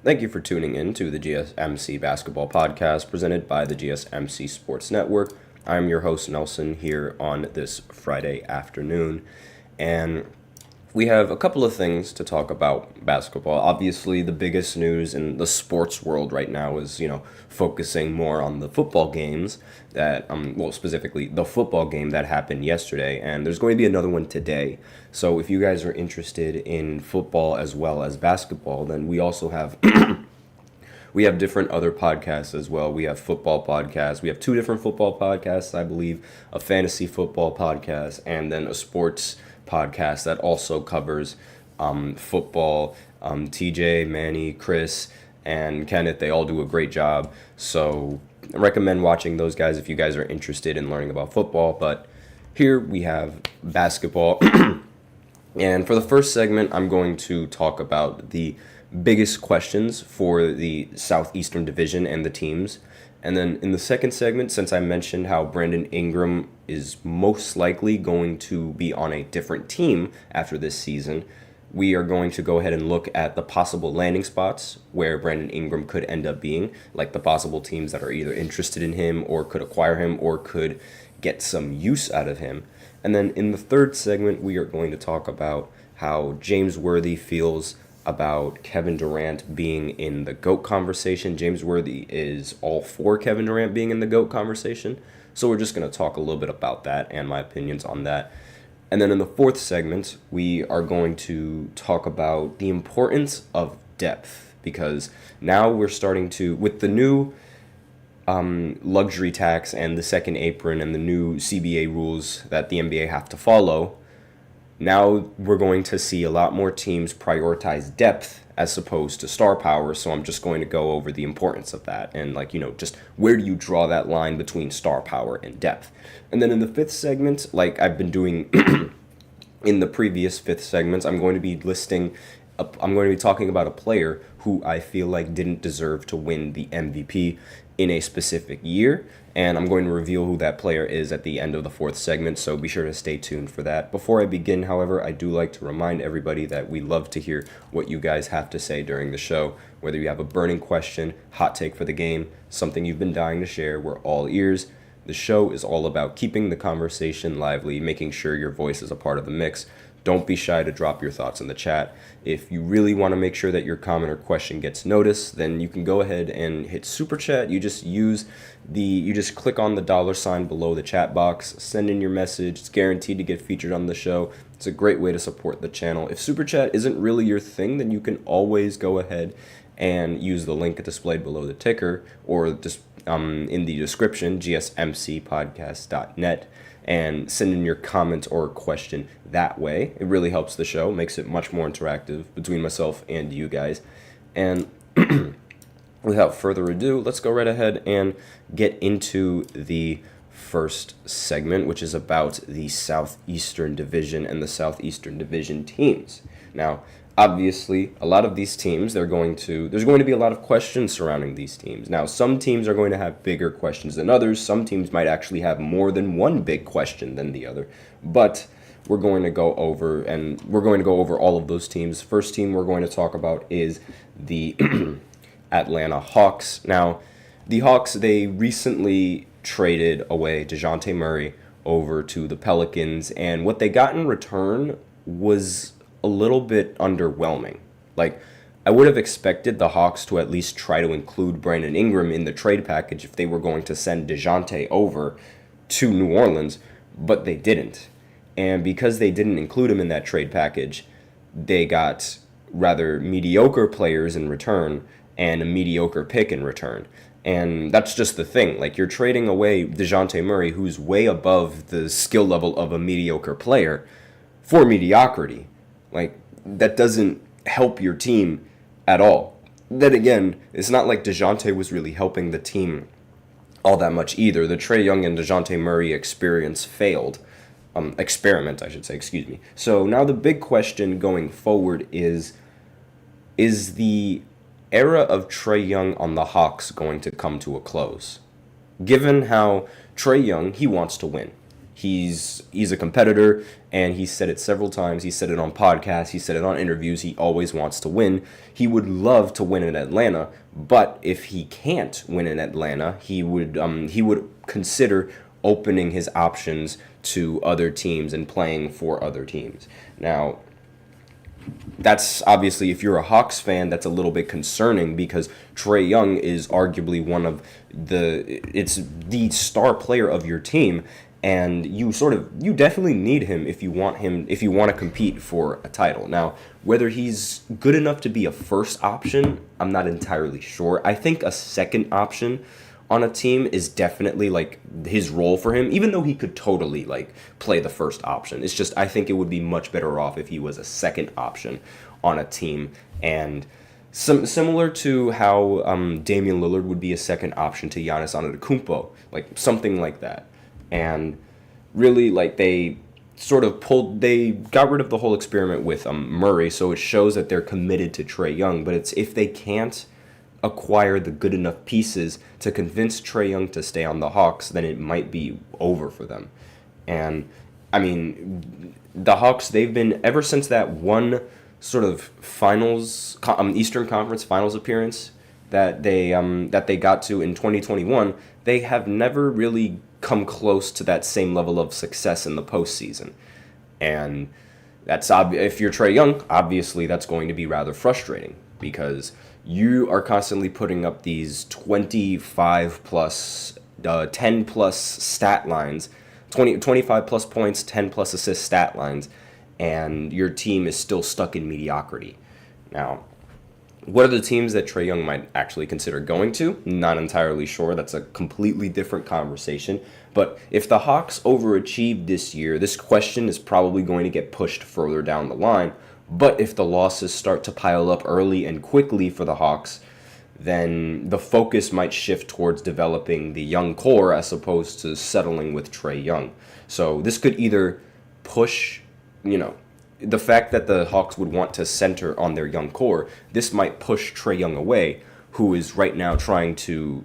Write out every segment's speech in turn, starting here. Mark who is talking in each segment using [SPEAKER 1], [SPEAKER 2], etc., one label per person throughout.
[SPEAKER 1] Thank you for tuning in to the GSMC Basketball Podcast presented by the GSMC Sports Network. I'm your host, Nelson, here on this Friday afternoon, and we have a couple of things to talk about basketball. Obviously, the biggest news in the sports world right now is, focusing more on the football games that, specifically the football game that happened yesterday, and there's going to be another one today. So if you guys are interested in football as well as basketball, then we also have we have different other podcasts as well. We have football podcasts. We have two different football podcasts, I believe, a fantasy football podcast, and then a sports podcast that also covers football. TJ, Manny, Chris, and Kenneth, they all do a great job. So I recommend watching those guys if you guys are interested in learning about football. But here we have basketball. And for the first segment, I'm going to talk about the biggest questions for the Southeastern Division and the teams. And then in the second segment, since I mentioned how Brandon Ingram is most likely going to be on a different team after this season, we are going to go ahead and look at the possible landing spots where Brandon Ingram could end up being, like the possible teams that are either interested in him or could acquire him or could get some use out of him. And then in the third segment, we are going to talk about how James Worthy feels about Kevin Durant being in the GOAT conversation. James Worthy is all for Kevin Durant being in the GOAT conversation. So we're just going to talk a little bit about that and my opinions on that. And then in the fourth segment, we are going to talk about the importance of depth, because now we're starting to, with the new luxury tax and the second apron and the new CBA rules that the NBA have to follow, now we're going to see a lot more teams prioritize depth as opposed to star power. So I'm just going to go over the importance of that and just where do you draw that line between star power and depth. And then in the fifth segment, like I've been doing in the previous fifth segments, I'm going to be talking about a player who I feel like didn't deserve to win the MVP in a specific year, and I'm going to reveal who that player is at the end of the fourth segment, so be sure to stay tuned for that. Before I begin, however, I do like to remind everybody that we love to hear what you guys have to say during the show. Whether you have a burning question, hot take for the game, something you've been dying to share, we're all ears. The show is all about keeping the conversation lively, making sure your voice is a part of the mix. Don't be shy to drop your thoughts in the chat. If you really want to make sure that your comment or question gets noticed, then you can go ahead and hit Super Chat. You just click on the $sign below the chat box, send in your message. It's guaranteed to get featured on the show. It's a great way to support the channel. If Super Chat isn't really your thing, then you can always go ahead and use the link displayed below the ticker or just in the description, gsmcpodcast.net, and send in your comment or question that way. It really helps the show, makes it much more interactive between myself and you guys. And without further ado, let's go right ahead and get into the first segment, which is about the Southeastern Division and the Southeastern Division teams. Now, obviously, a lot of these teams, there's going to be a lot of questions surrounding these teams. Now, some teams are going to have bigger questions than others. Some teams might actually have more than one big question than the other. But we're going to go over all of those teams. First team we're going to talk about is the Atlanta Hawks. Now, the Hawks, they recently traded away DeJounte Murray over to the Pelicans, and what they got in return was a little bit underwhelming. Like, I would have expected the Hawks to at least try to include Brandon Ingram in the trade package if they were going to send DeJounte over to New Orleans, but they didn't. And because they didn't include him in that trade package, they got rather mediocre players in return and a mediocre pick in return. And that's just the thing. Like, you're trading away DeJounte Murray, who's way above the skill level of a mediocre player, for mediocrity. Like, that doesn't help your team at all. Then again, it's not like DeJounte was really helping the team all that much either. The Trae Young and DeJounte Murray experiment, I should say, excuse me. So now the big question going forward is the era of Trae Young on the Hawks going to come to a close? Given how Trae Young, he wants to win. He's a competitor, and he said it several times. He said it on podcasts. He said it on interviews. He always wants to win. He would love to win in Atlanta, but if he can't win in Atlanta, he would consider opening his options to other teams and playing for other teams. Now, that's obviously, if you're a Hawks fan, that's a little bit concerning because Trae Young is arguably it's the star player of your team, and you definitely need him if you want to compete for a title. Now, whether he's good enough to be a first option, I'm not entirely sure. I think a second option on a team is definitely like his role for him, even though he could totally like play the first option. It's just, I think it would be much better off if he was a second option on a team, and similar to how Damian Lillard would be a second option to Giannis Antetokounmpo, like something like that. And really, like, they got rid of the whole experiment with Murray, so it shows that they're committed to Trae Young. But it's, if they can't acquire the good enough pieces to convince Trae Young to stay on the Hawks, then it might be over for them. And I mean, the Hawks, they've been, ever since that one sort of finals, Eastern Conference Finals appearance that they got to in 2021, they have never really come close to that same level of success in the postseason. And that's if you're Trae Young, obviously that's going to be rather frustrating because you are constantly putting up these 25 plus, 10 plus stat lines, 25 plus points, 10 plus assist stat lines, and your team is still stuck in mediocrity. Now, what are the teams that Trae Young might actually consider going to? Not entirely sure. That's a completely different conversation. But if the Hawks overachieved this year, this question is probably going to get pushed further down the line. But if the losses start to pile up early and quickly for the Hawks, then the focus might shift towards developing the young core as opposed to settling with Trae Young. So this could either push, the fact that the Hawks would want to center on their young core, this might push Trae Young away, who is right now trying to,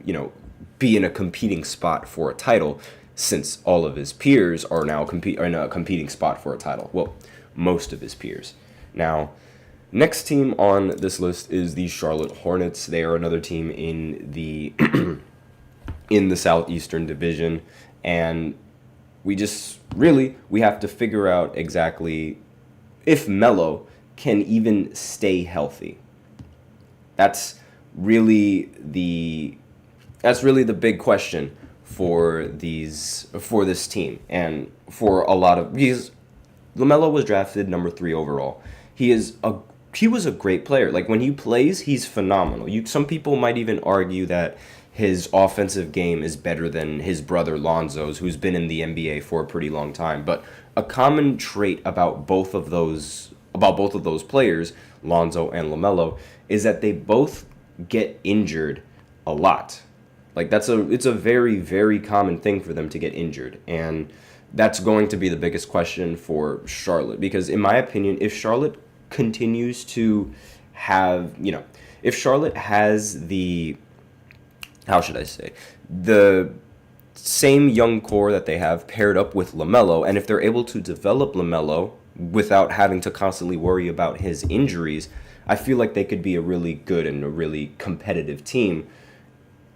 [SPEAKER 1] be in a competing spot for a title, since all of his peers are now in a competing spot for a title. Well, most of his peers. Now, next team on this list is the Charlotte Hornets. They are another team in the in the Southeastern Division, and we have to figure out exactly if Melo can even stay healthy. That's really the big question for this team, and for a lot of, because LaMelo was drafted number 3 overall. He was a great player. Like, when he plays, he's phenomenal. Some people might even argue that his offensive game is better than his brother Lonzo's, who's been in the NBA for a pretty long time. But a common trait about both of those players, Lonzo and LaMelo, is that they both get injured a lot. Like, it's a very, very common thing for them to get injured, and that's going to be the biggest question for Charlotte, because in my opinion, if Charlotte continues to have, if Charlotte has the same young core that they have paired up with LaMelo, and if they're able to develop LaMelo without having to constantly worry about his injuries, I feel like they could be a really good and a really competitive team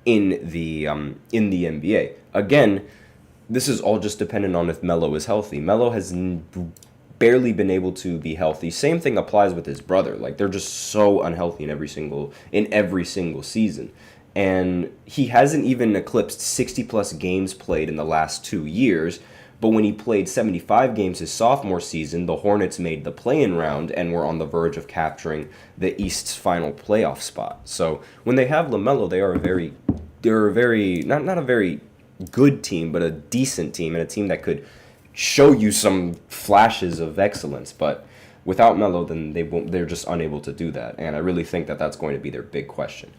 [SPEAKER 1] in the NBA. Again, this is all just dependent on if Melo is healthy. Melo has barely been able to be healthy. Same thing applies with his brother. Like, they're just so unhealthy in every single season. And he hasn't even eclipsed 60-plus games played in the last 2 years. But when he played 75 games his sophomore season, the Hornets made the play-in round and were on the verge of capturing the East's final playoff spot. So when they have LaMelo, they're a very not a very good team, but a decent team, and a team that could show you some flashes of excellence. But without Melo, then they're just unable to do that. And I really think that that's going to be their big question.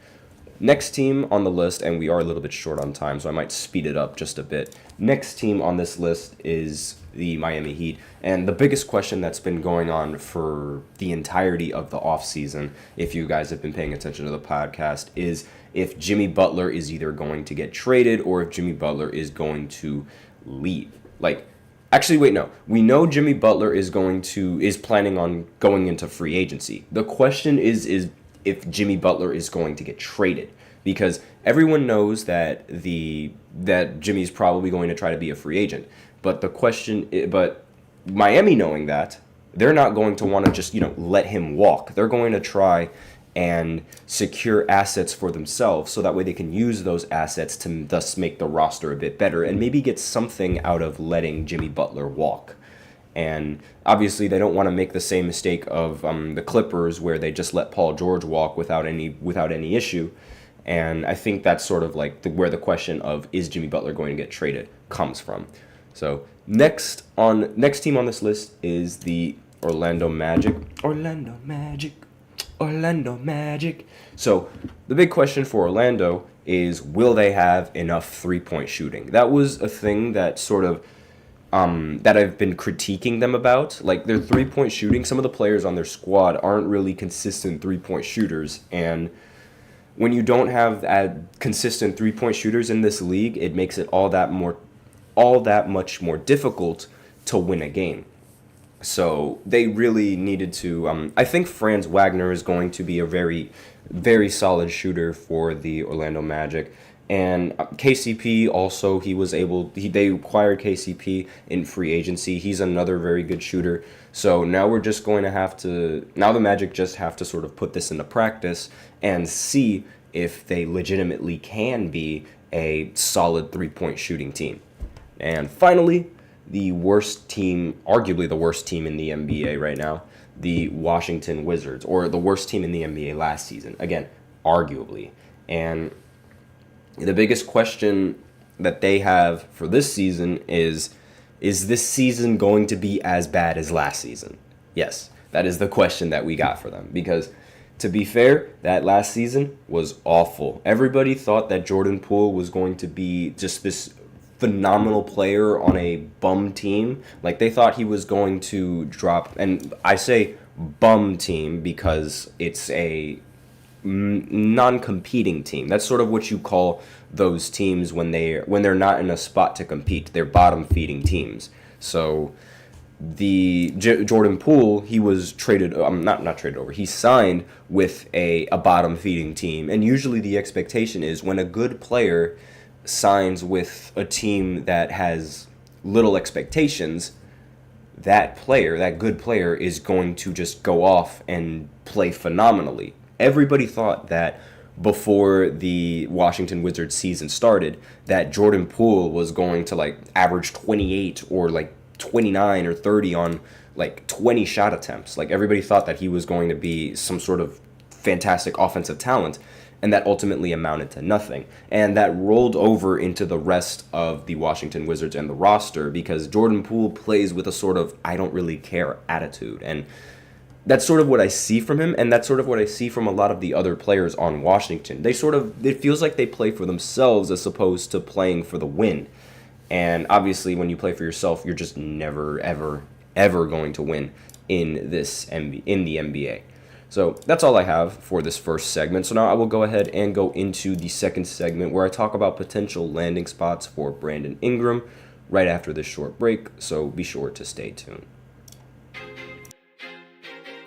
[SPEAKER 1] Next team on the list, and we are a little bit short on time, so I might speed it up just a bit. Next team on this list is the Miami Heat. And the biggest question that's been going on for the entirety of the offseason, if you guys have been paying attention to the podcast, is if Jimmy Butler is either going to get traded or if Jimmy Butler is going to leave. Like, Actually, wait, no. We know Jimmy Butler is planning on going into free agency. The question is if Jimmy Butler is going to get traded, because everyone knows that Jimmy's probably going to try to be a free agent. But Miami, knowing that, they're not going to want to just, let him walk. They're going to try and secure assets for themselves so that way they can use those assets to thus make the roster a bit better and maybe get something out of letting Jimmy Butler walk. And obviously they don't want to make the same mistake of the Clippers where they just let Paul George walk without any issue. And I think that's sort of like where the question of is Jimmy Butler going to get traded comes from. So next team on this list is the Orlando Magic. Orlando Magic. So the big question for Orlando is, will they have enough three-point shooting? That was a thing that sort of that I've been critiquing them about. Like, their three-point shooting, some of the players on their squad aren't really consistent three-point shooters. And when you don't have consistent three-point shooters in this league, it makes it all that much more difficult to win a game. So they really needed to. I think Franz Wagner is going to be a very, very solid shooter for the Orlando Magic, and KCP also. They acquired KCP in free agency. He's another very good shooter. So now we're just going to have to. Now the Magic just have to sort of put this into practice and see if they legitimately can be a solid three-point shooting team. And finally, the worst team, arguably the worst team in the NBA right now, the Washington Wizards, or the worst team in the NBA last season. Again, arguably. And the biggest question that they have for this season is this season going to be as bad as last season? Yes, that is the question that we got for them. Because, to be fair, that last season was awful. Everybody thought that Jordan Poole was going to be just this phenomenal player on a bum team. Like, they thought he was going to drop, and I say bum team because it's a non-competing team. That's sort of what you call those teams when they're not in a spot to compete. They're bottom-feeding teams. So the Jordan Poole, he was traded, not traded over. He signed with a bottom-feeding team, and usually the expectation is when a good player signs with a team that has little expectations, that good player is going to just go off and play phenomenally. Everybody thought that before the Washington Wizards season started that Jordan Poole was going to average 28 or 29 or 30 on 20 shot attempts. Everybody thought that he was going to be some sort of fantastic offensive talent. And that ultimately amounted to nothing. And that rolled over into the rest of the Washington Wizards and the roster because Jordan Poole plays with a sort of I don't really care attitude. And that's sort of what I see from him, and that's sort of what I see from a lot of the other players on Washington. It feels like they play for themselves as opposed to playing for the win. And obviously when you play for yourself, you're just never, ever, ever going to win in the NBA. So that's all I have for this first segment. So now I will go ahead and go into the second segment where I talk about potential landing spots for Brandon Ingram right after this short break. So be sure to stay tuned.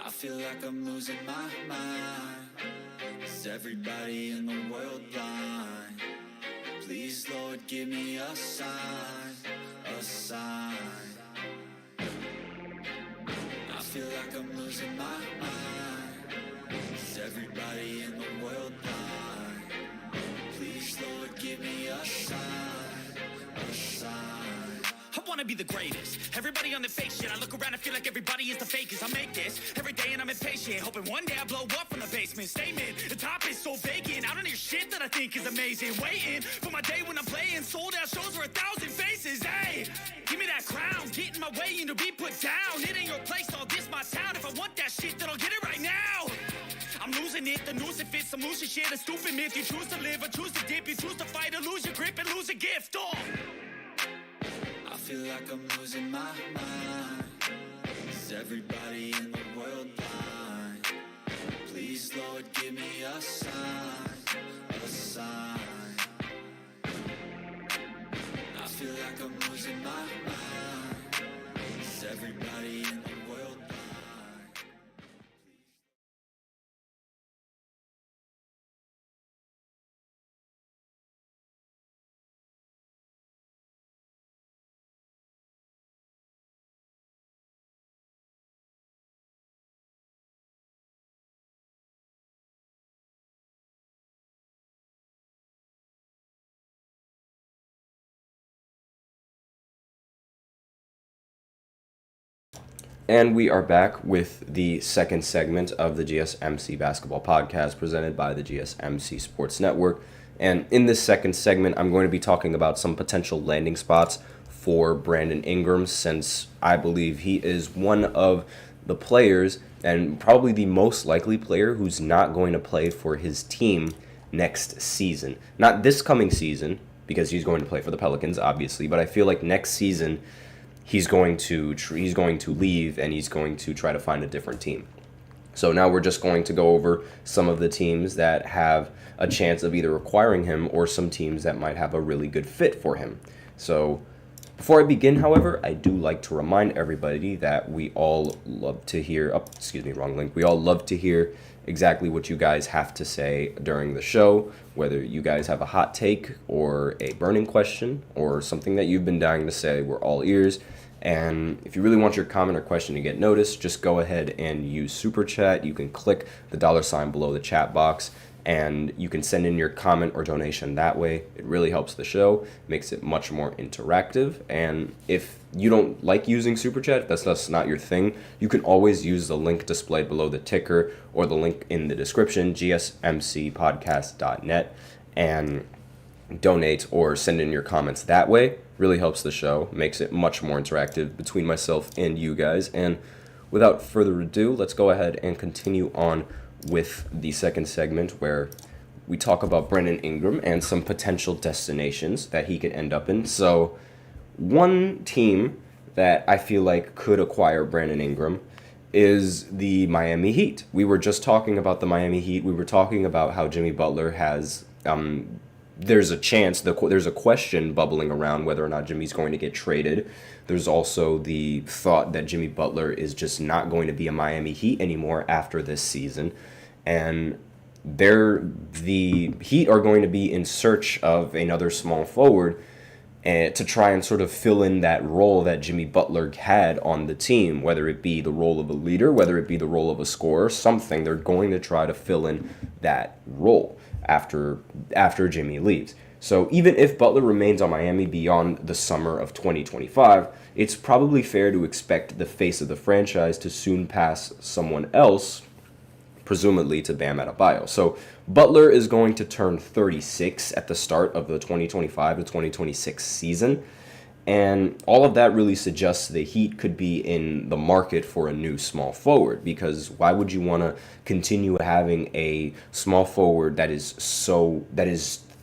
[SPEAKER 2] I feel like I'm losing my mind. Is everybody in the world blind? Please, Lord, give me a sign, a sign. I feel like I'm losing my mind. Is everybody in the world blind? Please, Lord, give me a sign, a sign. I wanna be the greatest. Everybody on the fake shit. I look around and feel like everybody is the fakest. I make this every day and I'm impatient, hoping one day I blow up from the basement. Statement, the top is so vacant. I don't hear shit that I think is amazing. Waiting for my day when I'm playing sold out shows for 1,000 faces. Hey, give me that crown, get in my way and to be put down. It ain't your place, all this my town. If I want that shit, then I'll get it right now. I'm losing it, the noose it fits. I'm losing shit, a stupid myth. You choose to live or choose to dip. You choose to fight or lose your grip and lose a gift. Oh. I feel like I'm losing my mind. Is everybody in the world blind? Please, Lord, give me a sign, a sign. I feel like I'm losing my mind.
[SPEAKER 1] And we are back with the second segment of the GSMC Basketball Podcast presented by the GSMC Sports Network. And in this second segment, I'm going to be talking about some potential landing spots for Brandon Ingram, since I believe he is one of the players and probably the most likely player who's not going to play for his team next season. Not this coming season, because he's going to play for the Pelicans, obviously, but I feel like next season he's going to leave and he's going to try to find a different team. So now we're just going to go over some of the teams that have a chance of either acquiring him or some teams that might have a really good fit for him. So before I begin, however, I do like to remind everybody that we all love to hear, we all love to hear exactly what you guys have to say during the show, whether you guys have a hot take or a burning question or something that you've been dying to say. We're all ears. And if you really want your comment or question to get noticed, just go ahead and use Super Chat. You can click the $ below the chat box, and you can send in your comment or donation that way. It really helps the show, makes it much more interactive. And if you don't like using Super Chat, if that's not your thing, you can always use the link displayed below the ticker or the link in the description, gsmcpodcast.net, and donate or send in your comments that way. Really helps the show, makes it much more interactive between myself and you guys. And without further ado, let's go ahead and continue on with the second segment, where we talk about Brandon Ingram and some potential destinations that he could end up in. So one team that I feel like could acquire Brandon Ingram is the Miami Heat. We were just talking about the Miami Heat. We were talking about how Jimmy Butler has there's a chance, there's a question bubbling around whether or not Jimmy's going to get traded. There's also the thought that Jimmy Butler is just not going to be a Miami Heat anymore after this season. And the Heat are going to be in search of another small forward to try and sort of fill in that role that Jimmy Butler had on the team, whether it be the role of a leader, whether it be the role of a scorer, something. They're going to try to fill in that role after Jimmy leaves. So even if Butler remains on Miami beyond the summer of 2025, it's probably fair to expect the face of the franchise to soon pass someone else, presumably to Bam Adebayo. So Butler is going to turn 36 at the start of the 2025 to 2026 season, and all of that really suggests the Heat could be in the market for a new small forward, because why would you want to continue having a small forward that is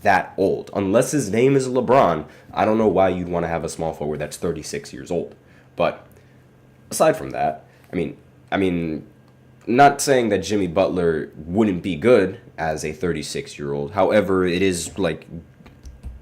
[SPEAKER 1] that old? Unless his name is LeBron, I don't know why you'd want to have a small forward that's 36 years old. But aside from that, I mean, not saying that Jimmy Butler wouldn't be good as a 36-year-old. However, it is like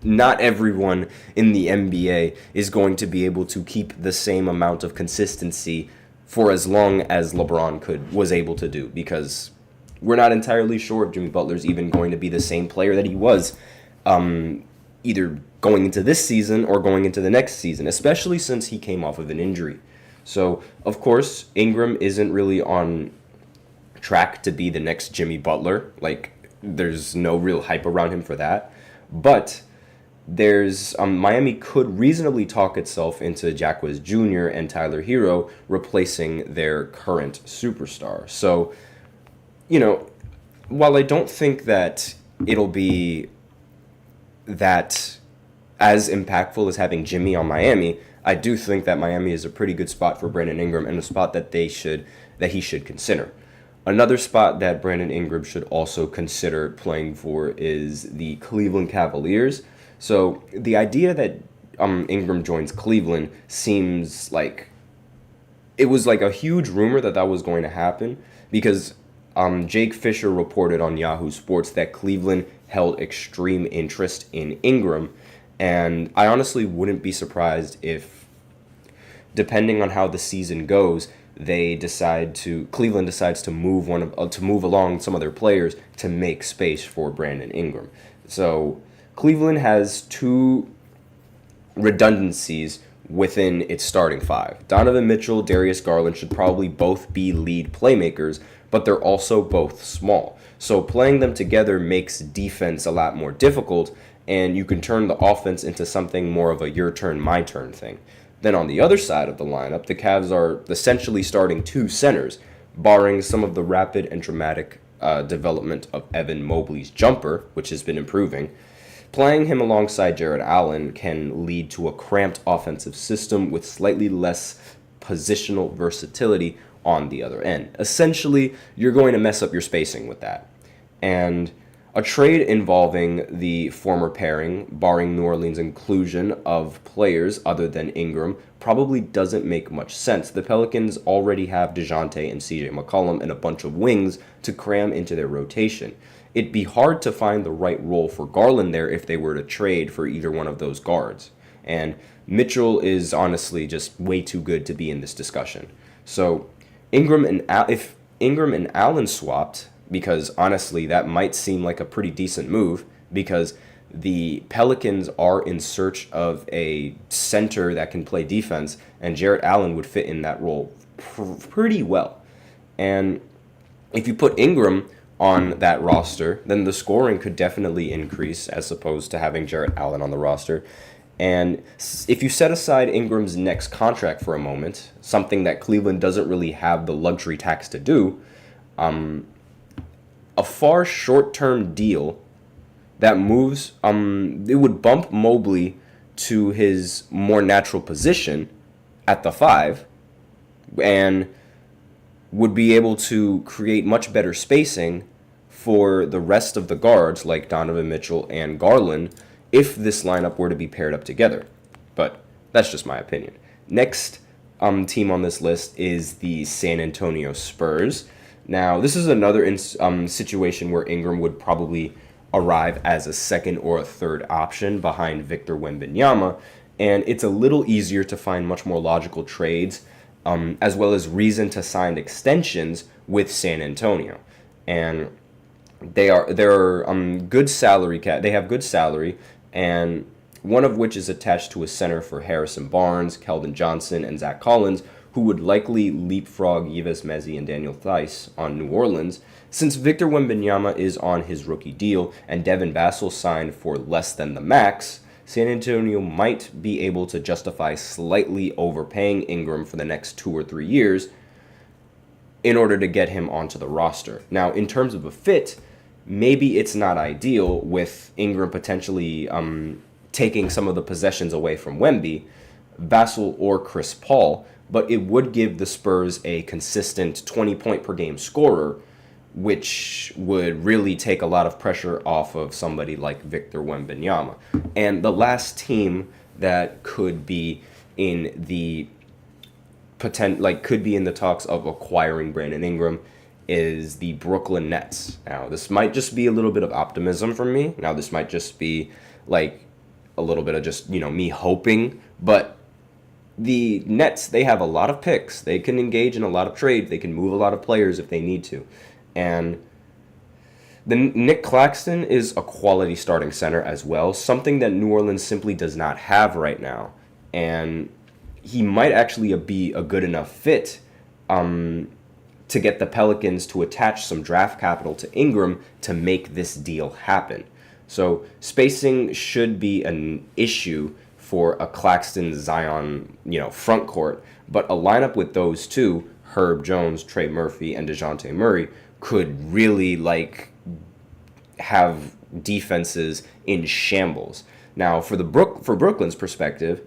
[SPEAKER 1] not everyone in the NBA is going to be able to keep the same amount of consistency for as long as LeBron was able to do, because we're not entirely sure if Jimmy Butler's even going to be the same player that he was either going into this season or going into the next season, especially since he came off of an injury. So, of course, Ingram isn't really on track to be the next Jimmy Butler. Like, there's no real hype around him for that. But there's Miami could reasonably talk itself into Jacquez Jr. and Tyler Hero replacing their current superstar. So, while I don't think that it'll be that as impactful as having Jimmy on Miami, I do think that Miami is a pretty good spot for Brandon Ingram, and a spot that he should consider. Another spot that Brandon Ingram should also consider playing for is the Cleveland Cavaliers. So the idea that Ingram joins Cleveland seems like it was like a huge rumor that was going to happen, because Jake Fisher reported on Yahoo Sports that Cleveland held extreme interest in Ingram, and I honestly wouldn't be surprised if, depending on how the season goes, Cleveland decides to move along some of their players to make space for Brandon Ingram. So Cleveland has two redundancies within its starting five. Donovan Mitchell, Darius Garland should probably both be lead playmakers, but they're also both small. So playing them together makes defense a lot more difficult, and you can turn the offense into something more of a your turn, my turn thing. Then on the other side of the lineup, the Cavs are essentially starting two centers, barring some of the rapid and dramatic development of Evan Mobley's jumper, which has been improving. Playing him alongside Jarrett Allen can lead to a cramped offensive system with slightly less positional versatility on the other end. Essentially, you're going to mess up your spacing with that. And a trade involving the former pairing, barring New Orleans' inclusion of players other than Ingram, probably doesn't make much sense. The Pelicans already have DeJounte and CJ McCollum and a bunch of wings to cram into their rotation. It'd be hard to find the right role for Garland there if they were to trade for either one of those guards. And Mitchell is honestly just way too good to be in this discussion. So if Ingram and Allen swapped, because honestly that might seem like a pretty decent move, because the Pelicans are in search of a center that can play defense, and Jarrett Allen would fit in that role pretty well. And if you put Ingram on that roster, then the scoring could definitely increase as opposed to having Jarrett Allen on the roster. And if you set aside Ingram's next contract for a moment, something that Cleveland doesn't really have the luxury tax to do, a far short-term deal that moves, it would bump Mobley to his more natural position at the 5 and would be able to create much better spacing for the rest of the guards like Donovan Mitchell and Garland if this lineup were to be paired up together. But that's just my opinion. Next team on this list is the San Antonio Spurs. Now, this is another situation where Ingram would probably arrive as a second or a third option behind Victor Wembanyama, and it's a little easier to find much more logical trades as well as reason to sign extensions with San Antonio. And they're good salary cap. They have good salary, and one of which is attached to a center for Harrison Barnes, Keldon Johnson, and Zach Collins, who would likely leapfrog Yves Mezzi and Daniel Theis on New Orleans. Since Victor Wembanyama is on his rookie deal and Devin Vassell signed for less than the max, San Antonio might be able to justify slightly overpaying Ingram for the next 2 or 3 years in order to get him onto the roster. Now, in terms of a fit, maybe it's not ideal with Ingram potentially taking some of the possessions away from Wemby, Vassell, or Chris Paul, but it would give the Spurs a consistent 20-point-per-game scorer, which would really take a lot of pressure off of somebody like Victor Wembanyama. And the last team that could be in the talks of acquiring Brandon Ingram is the Brooklyn Nets. Now, this might just be a little bit of optimism from me. Now, this might just be like a little bit of just, me hoping, but the Nets, they have a lot of picks. They can engage in a lot of trades. They can move a lot of players if they need to. And Nick Claxton is a quality starting center as well, something that New Orleans simply does not have right now. And he might actually be a good enough fit to get the Pelicans to attach some draft capital to Ingram to make this deal happen. So spacing should be an issue for a Claxton-Zion, front court, but a lineup with those two, Herb Jones, Trey Murphy, and DeJounte Murray, could really have defenses in shambles. Now, for Brooklyn's perspective,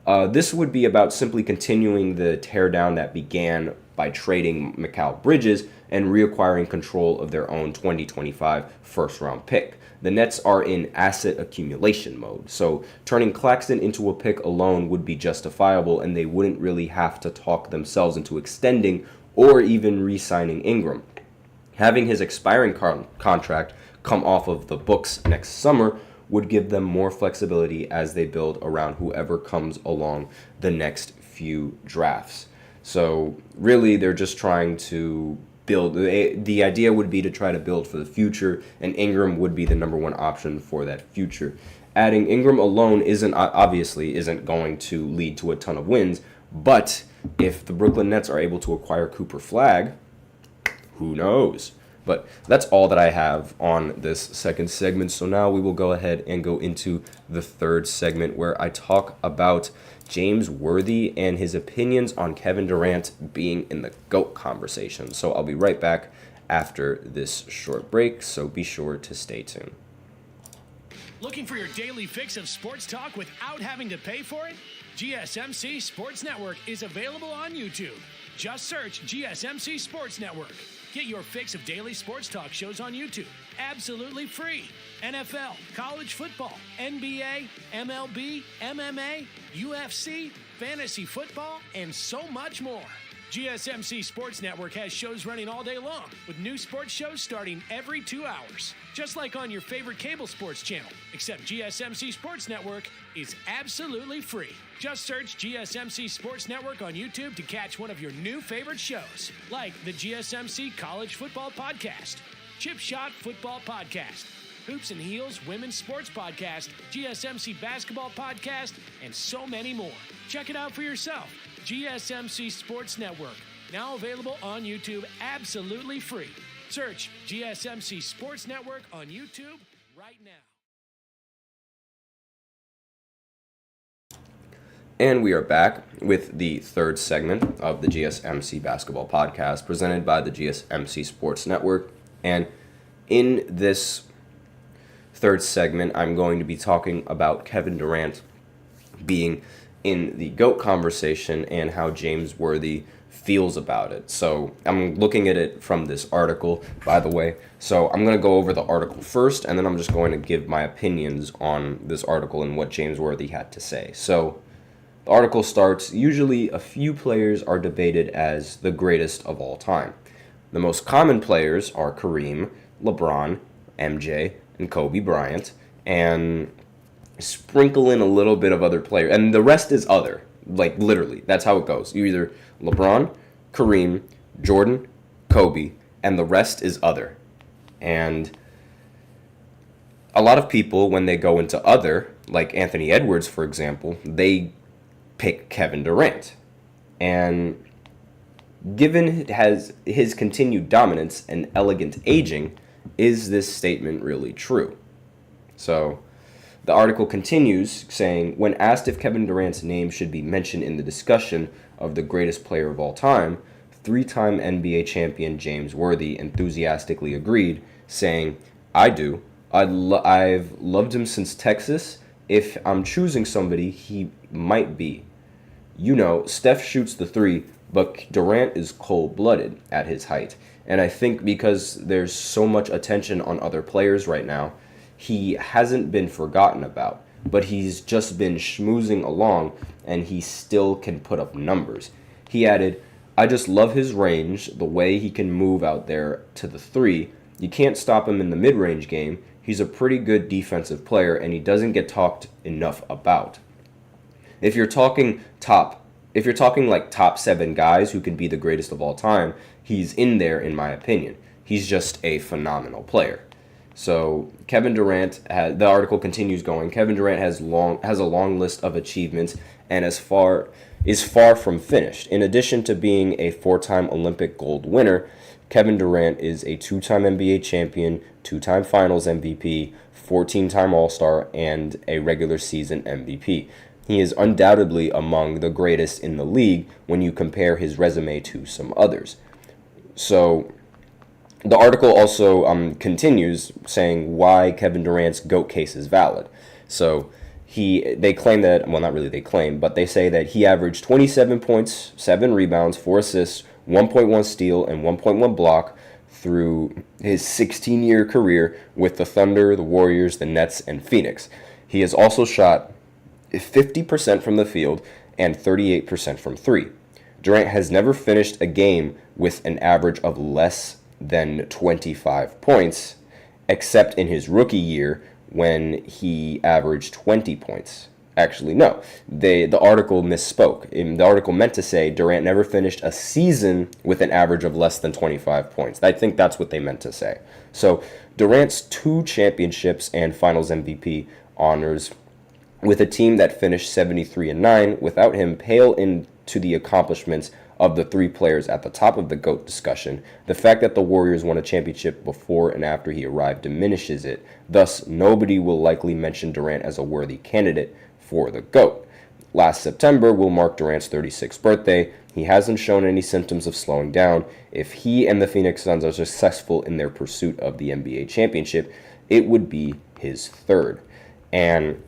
[SPEAKER 1] this would be about simply continuing the teardown that began by trading Mikal Bridges and reacquiring control of their own 2025 first-round pick. The Nets are in asset accumulation mode, so turning Claxton into a pick alone would be justifiable, and they wouldn't really have to talk themselves into extending or even re-signing Ingram. Having his expiring contract come off of the books next summer would give them more flexibility as they build around whoever comes along the next few drafts. So really, they're just trying to build. The idea would be to try to build for the future, and Ingram would be the number one option for that future. Adding Ingram alone isn't going to lead to a ton of wins, but if the Brooklyn Nets are able to acquire Cooper Flagg, who knows? But that's all that I have on this second segment. So now we will go ahead and go into the third segment where I talk about James Worthy and his opinions on Kevin Durant being in the GOAT conversation. So I'll be right back after this short break, so be sure to stay tuned.
[SPEAKER 3] Looking for your daily fix of sports talk without having to pay for it? GSMC Sports Network is available on YouTube. Just search GSMC Sports Network. Get your fix of daily sports talk shows on YouTube, absolutely free. NFL, college football, NBA, MLB, MMA, UFC, fantasy football, and so much more. GSMC Sports Network has shows running all day long, with new sports shows starting every 2 hours. Just like on your favorite cable sports channel, except GSMC Sports Network is absolutely free. Just search GSMC Sports Network on YouTube to catch one of your new favorite shows, like the GSMC College Football Podcast, Chip Shot Football Podcast, Hoops and Heels Women's Sports Podcast, GSMC Basketball Podcast, and so many more. Check it out for yourself. GSMC Sports Network, now available on YouTube absolutely free. Search GSMC Sports Network on YouTube right now.
[SPEAKER 1] And we are back with the third segment of the GSMC Basketball Podcast presented by the GSMC Sports Network. And in this third segment, I'm going to be talking about Kevin Durant being in the GOAT conversation and how James Worthy feels about it. So I'm looking at it from this article, by the way. So I'm going to go over the article first, and then I'm just going to give my opinions on this article and what James Worthy had to say. So the article starts, usually a few players are debated as the greatest of all time. The most common players are Kareem, LeBron, MJ, and Kobe Bryant, and sprinkle in a little bit of other players, and the rest is other. Like, literally, that's how it goes. You either LeBron, Kareem, Jordan, Kobe, and the rest is other. And a lot of people, when they go into other, like Anthony Edwards, for example, they pick Kevin Durant. And given his continued dominance and elegant aging, is this statement really true? So the article continues saying, when asked if Kevin Durant's name should be mentioned in the discussion of the greatest player of all time, three-time NBA champion James Worthy enthusiastically agreed, saying, I do. I've loved him since Texas. If I'm choosing somebody, he might be. You know, Steph shoots the three, but Durant is cold-blooded at his height. And I think because there's so much attention on other players right now, he hasn't been forgotten about, but he's just been schmoozing along, and he still can put up numbers. He added, I just love his range, the way he can move out there to the three. You can't stop him in the mid-range game. He's a pretty good defensive player, and he doesn't get talked enough about. If you're talking like top 7 guys who can be the greatest of all time, he's in there in my opinion. He's just a phenomenal player. So Kevin Durant, the article continues going, Kevin Durant has a long list of achievements and is far from finished. In addition to being a 4-time Olympic gold winner, Kevin Durant is a 2-time NBA champion, 2-time Finals MVP, 14-time All-Star, and a regular season MVP. He is undoubtedly among the greatest in the league when you compare his resume to some others. So the article also continues saying why Kevin Durant's GOAT case is valid. So they claim that, well, not really they claim, but they say that he averaged 27 points, 7 rebounds, 4 assists, 1.1 steal, and 1.1 block through his 16-year career with the Thunder, the Warriors, the Nets, and Phoenix. He has also shot 50% from the field and 38% from three. Durant has never finished a game with an average of less than 25 points, except in his rookie year when he averaged 20 points. Actually, no. The article misspoke. The article meant to say Durant never finished a season with an average of less than 25 points. I think that's what they meant to say. So Durant's 2 championships and Finals MVP honors with a team that finished 73-9 without him pale into the accomplishments of the three players at the top of the GOAT discussion, the fact that the Warriors won a championship before and after he arrived diminishes it. Thus, nobody will likely mention Durant as a worthy candidate for the GOAT. Last September will mark Durant's 36th birthday. He hasn't shown any symptoms of slowing down. If he and the Phoenix Suns are successful in their pursuit of the NBA championship, it would be his third. And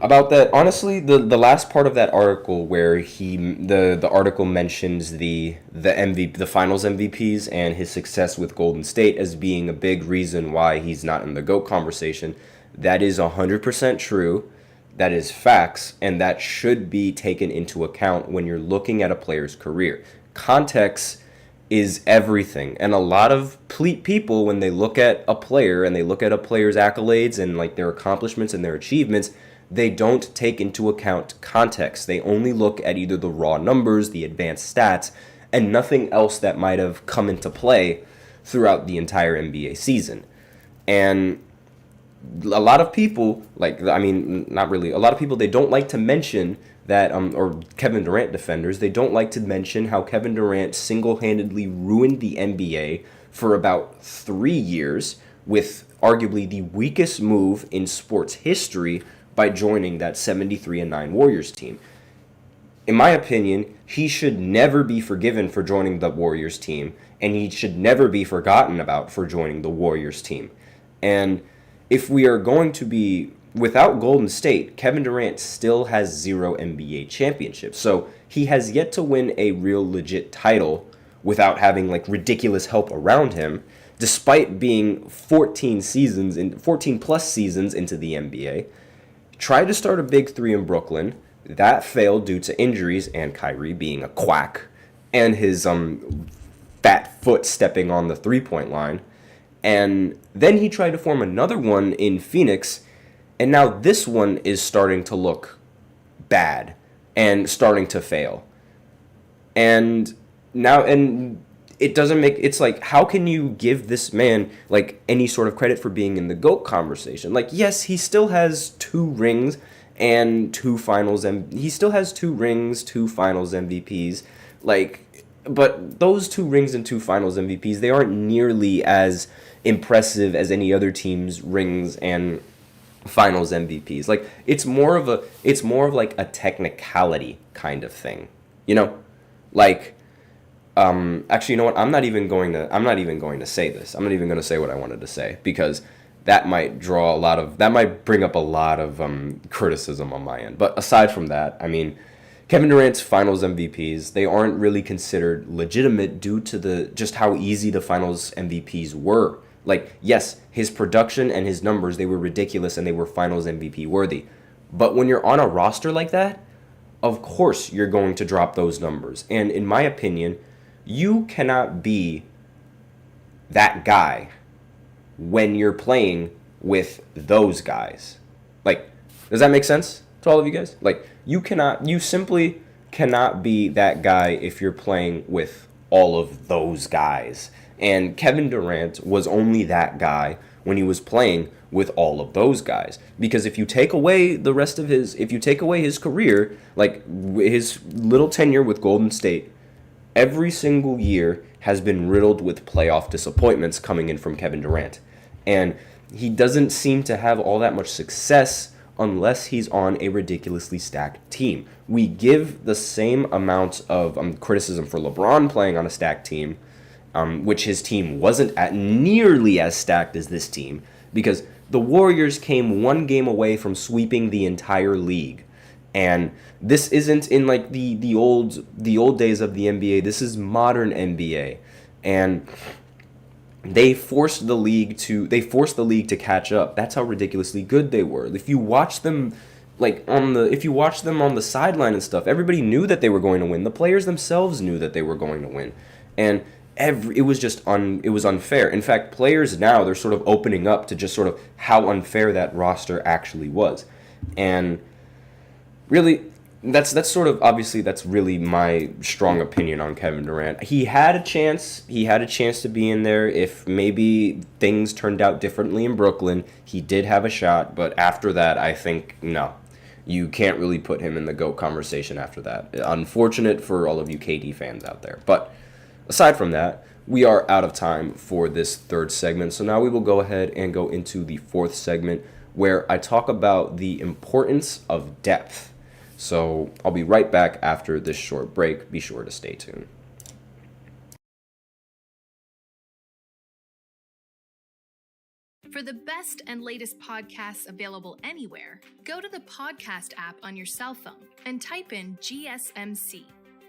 [SPEAKER 1] about that, honestly, the last part of that article where the article mentions the Finals MVPs and his success with Golden State as being a big reason why he's not in the GOAT conversation, that is 100% true. That is facts, and that should be taken into account when you're looking at a player's career. Context is everything, and a lot of people, when they look at a player and they look at a player's accolades and like their accomplishments and their achievements, they don't take into account context. They only look at either the raw numbers, the advanced stats, and nothing else that might have come into play throughout the entire NBA season. And a lot of people, not really, a lot of people, they don't like to mention that, or Kevin Durant defenders, they don't like to mention how Kevin Durant single-handedly ruined the NBA for about 3 years with arguably the weakest move in sports history by joining that 73-9 Warriors team. In my opinion, he should never be forgiven for joining the Warriors team, and he should never be forgotten about for joining the Warriors team. And if we are going to be without Golden State, Kevin Durant still has 0 NBA championships. So he has yet to win a real legit title without having like ridiculous help around him, despite being 14 plus seasons into the NBA. Tried to start a big three in Brooklyn. That failed due to injuries and Kyrie being a quack and his fat foot stepping on the three-point line. And then he tried to form another one in Phoenix, and now this one is starting to look bad and starting to fail. And it doesn't make, it's like, how can you give this man like any sort of credit for being in the GOAT conversation? Like, yes, he still has 2 rings and 2 finals, and he still has 2 rings, 2 finals MVPs, but those 2 rings and 2 finals MVPs, they aren't nearly as impressive as any other team's rings and finals MVPs. Like, it's more of like a technicality kind of thing, you know? Like, actually, you know what? I'm not even going to say this. I'm not even going to say what I wanted to say, because that might bring up a lot of criticism on my end. But aside from that, I mean, Kevin Durant's finals MVPs, they aren't really considered legitimate due to just how easy the finals MVPs were. Like, yes, his production and his numbers, they were ridiculous and they were finals MVP worthy. But when you're on a roster like that, of course you're going to drop those numbers. And in my opinion, you cannot be that guy when you're playing with those guys. Like, does that make sense to all of you guys? Like, you simply cannot be that guy if you're playing with all of those guys. And Kevin Durant was only that guy when he was playing with all of those guys. Because if you take away his career, like his little tenure with Golden State, every single year has been riddled with playoff disappointments coming in from Kevin Durant. And he doesn't seem to have all that much success unless he's on a ridiculously stacked team. We give the same amount of criticism for LeBron playing on a stacked team, which his team wasn't nearly as stacked as this team, because the Warriors came 1 game away from sweeping the entire league. And this isn't in like the old days of the NBA. This is modern NBA. And they forced the league to catch up. That's how ridiculously good they were. If you watch them on the sideline and stuff, everybody knew that they were going to win. The players themselves knew that they were going to win. And it was unfair. In fact, players now, they're sort of opening up to just sort of how unfair that roster actually was. And really, that's really my strong opinion on Kevin Durant. He had a chance to be in there if maybe things turned out differently in Brooklyn. He did have a shot, but after that, I think no. You can't really put him in the GOAT conversation after that. Unfortunate for all of you KD fans out there. But aside from that, we are out of time for this third segment. So now we will go ahead and go into the fourth segment where I talk about the importance of depth. So I'll be right back after this short break. Be sure to stay tuned.
[SPEAKER 4] For the best and latest podcasts available anywhere, go to the podcast app on your cell phone and type in GSMC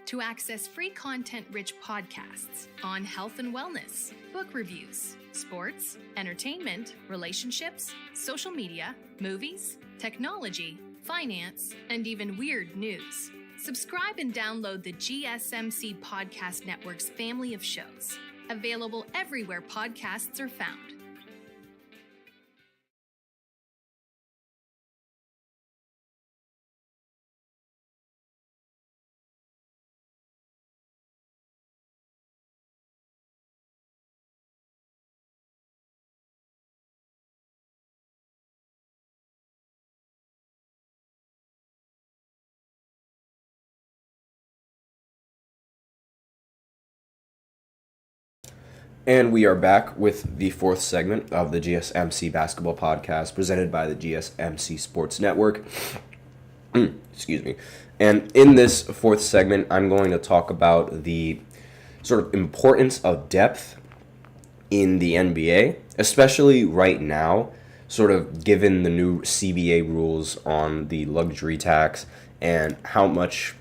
[SPEAKER 4] to access free content-rich podcasts on health and wellness, book reviews, sports, entertainment, relationships, social media, movies, technology, finance, and even weird news. Subscribe and download the GSMC Podcast Network's family of shows, available everywhere podcasts are found.
[SPEAKER 1] And we are back with the fourth segment of the GSMC Basketball Podcast presented by the GSMC Sports Network. Excuse me. And in this fourth segment, I'm going to talk about the sort of importance of depth in the NBA, especially right now, sort of given the new CBA rules on the luxury tax and how much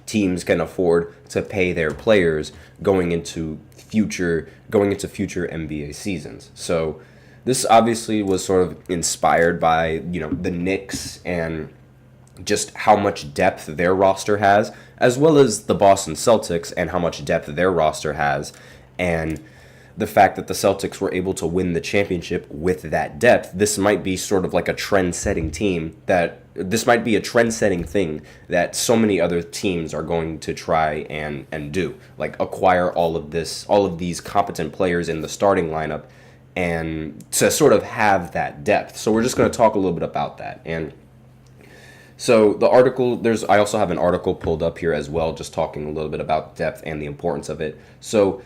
[SPEAKER 1] teams can afford to pay their players going into future NBA seasons. So this obviously was sort of inspired by, the Knicks and just how much depth their roster has, as well as the Boston Celtics and how much depth their roster has, and the fact that the Celtics were able to win the championship with that depth. This might be sort of like a trend-setting this might be a trend-setting thing that so many other teams are going to try and do, like acquire all of these competent players in the starting lineup and to sort of have that depth. So we're just going to talk a little bit about that. And so the article, I also have an article pulled up here as well, just talking a little bit about depth and the importance of it. So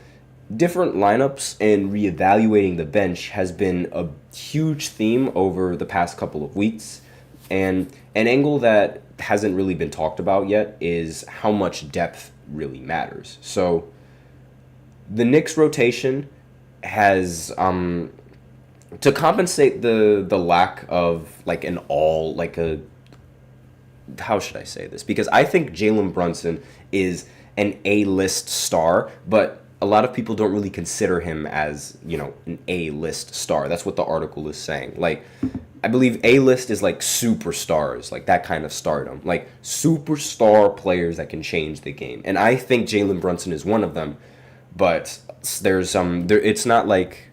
[SPEAKER 1] different lineups and reevaluating the bench has been a huge theme over the past couple of weeks. And an angle that hasn't really been talked about yet is how much depth really matters. So the Knicks rotation has, to compensate the lack of how should I say this? Because I think Jalen Brunson is an A-list star, but a lot of people don't really consider him as, an A-list star. That's what the article is saying. Like, I believe A-list is like superstars, like that kind of stardom, like superstar players that can change the game. And I think Jalen Brunson is one of them, but it's not like,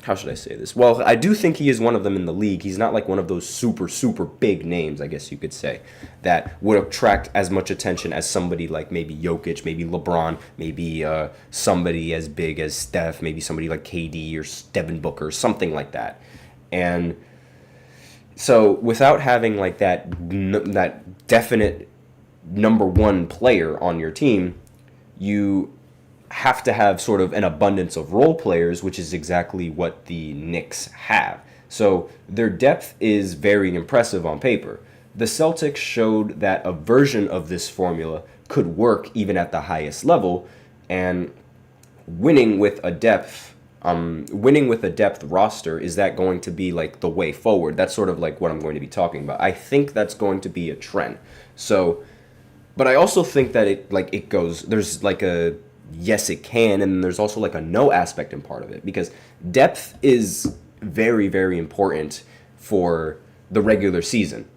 [SPEAKER 1] how should I say this? Well, I do think he is one of them in the league. He's not like one of those super, super big names, I guess you could say, that would attract as much attention as somebody like maybe Jokic, maybe LeBron, maybe somebody as big as Steph, maybe somebody like KD or Devin Booker, something like that. And so without having like that definite number one player on your team, you have to have sort of an abundance of role players, which is exactly what the Knicks have. So their depth is very impressive on paper. The Celtics showed that a version of this formula could work even at the highest level, and winning with a depth roster, is that going to be like the way forward? That's sort of like what I'm going to be talking about. I think that's going to be a trend. So, but I also think that there's like a yes it can, and there's also like a no aspect in part of it, because depth is very, very important for the regular season,